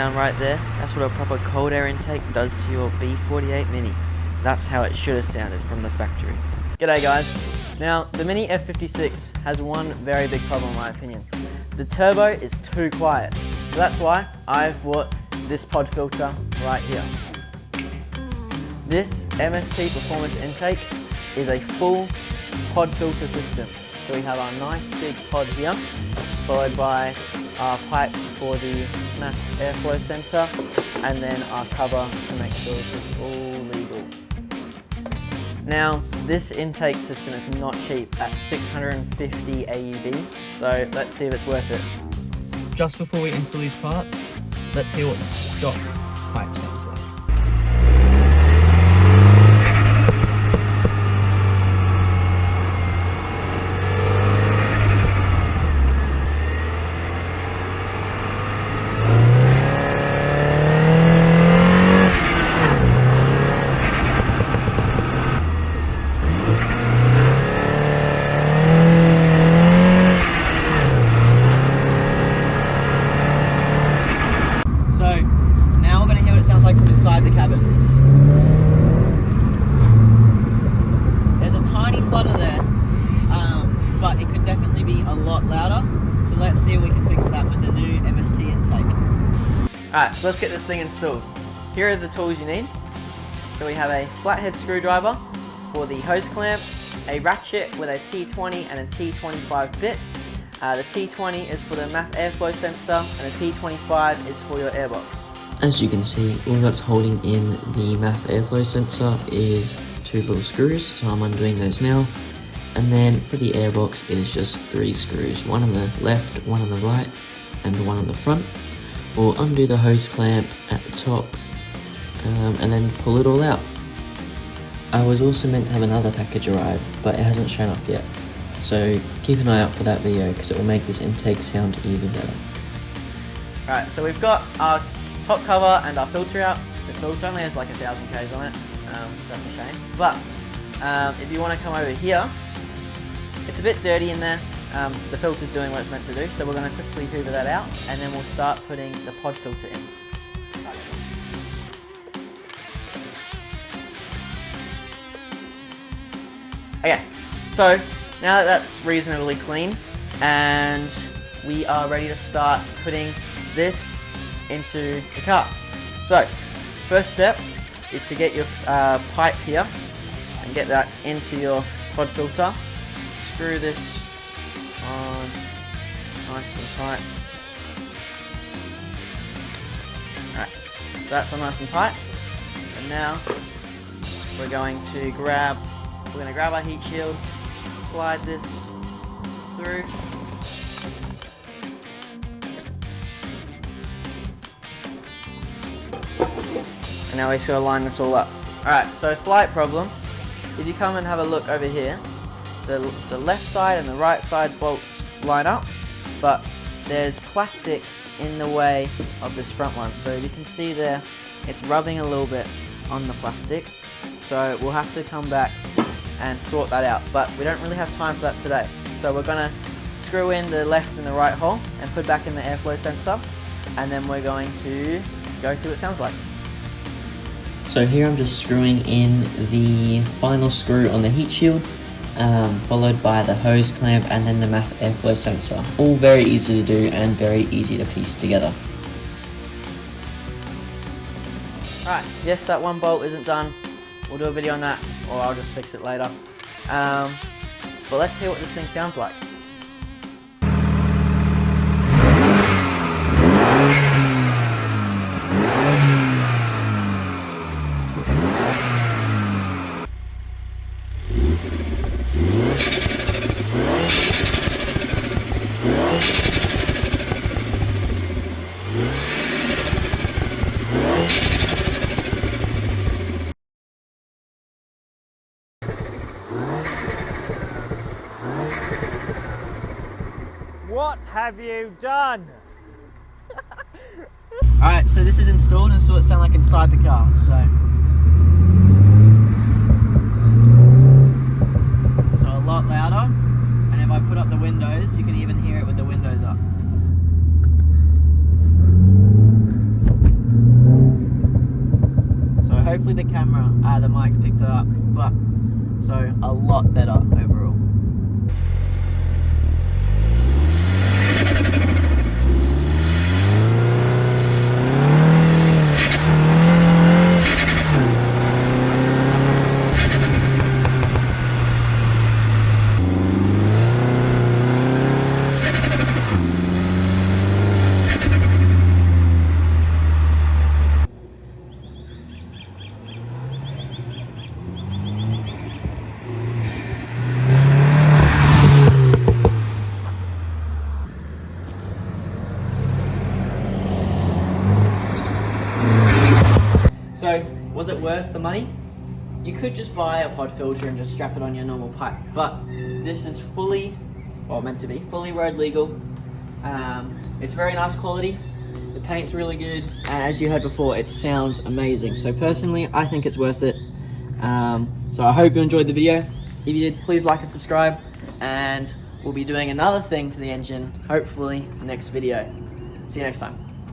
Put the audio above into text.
sound right there. That's what a proper cold air intake does to your B48 Mini. That's how it should have sounded from the factory. G'day guys. Now, the Mini F56 has one very big problem in my opinion. The turbo is too quiet. So that's why I've bought this pod filter right here. This MST Performance intake is a full pod filter system. So we have our nice big pod here, followed by our pipe for the Matt airflow sensor, and then our cover to make sure this is all legal. Now, this intake system is not cheap at 650 AUD, so let's see if it's worth it. Just before we install these parts, let's hear what the stock pipe sounds like. Inside the cabin. There's a tiny flutter there, but it could definitely be a lot louder. So let's see if we can fix that with the new MST intake. Alright, so let's get this thing installed. Here are the tools you need. So we have a flathead screwdriver for the hose clamp, a ratchet with a T20 and a T25 bit. The T20 is for the Matt airflow sensor and the T25 is for your airbox. As you can see, all that's holding in the Matt airflow sensor is two little screws, so I'm undoing those now. And then for the airbox, it is just 3 screws, one on the left, one on the right, and one on the front. We'll undo the hose clamp at the top, and then pull it all out. I was also meant to have another package arrive, but it hasn't shown up yet. So keep an eye out for that video, because it will make this intake sound even better. Alright, so we've got our top cover and our filter out. This filter only has like 1,000 Ks on it, so that's a shame. But if you want to come over here, it's a bit dirty in there. The filter's doing what it's meant to do, so we're going to quickly hoover that out, and then we'll start putting the pod filter in. Okay, so now that that's reasonably clean, and we are ready to start putting this into the car. So, first step is to get your pipe here and get that into your pod filter. Screw this on nice and tight. Alright, so that's all nice and tight. And now we're going to grab our heat shield, slide this through. And now we just got to line this all up. Alright, so slight problem. If you come and have a look over here, the left side and the right side bolts line up, but there's plastic in the way of this front one. So you can see there, it's rubbing a little bit on the plastic. So we'll have to come back and sort that out. But we don't really have time for that today. So we're going to screw in the left and the right hole and put back in the airflow sensor. And then we're going to go see what it sounds like. So here I'm just screwing in the final screw on the heat shield, followed by the hose clamp and then the Matt airflow sensor. All very easy to do and very easy to piece together. Alright, yes, that one bolt isn't done. We'll do a video on that, or I'll just fix it later. But let's hear what this thing sounds like. What have you done? Alright, so this is installed and so it sounds like inside the car. So a lot louder, and if I put up the windows, you can even hear it with the windows up. hopefully the mic picked it up, but so a lot better overall. So, was it worth the money? You could just buy a pod filter and just strap it on your normal pipe, but this is meant to be fully road legal. It's very nice quality, the paint's really good, and as you heard before, it sounds amazing. So personally, I think it's worth it. So I hope you enjoyed the video. If you did, please like and subscribe, and we'll be doing another thing to the engine, hopefully next video. See you next time.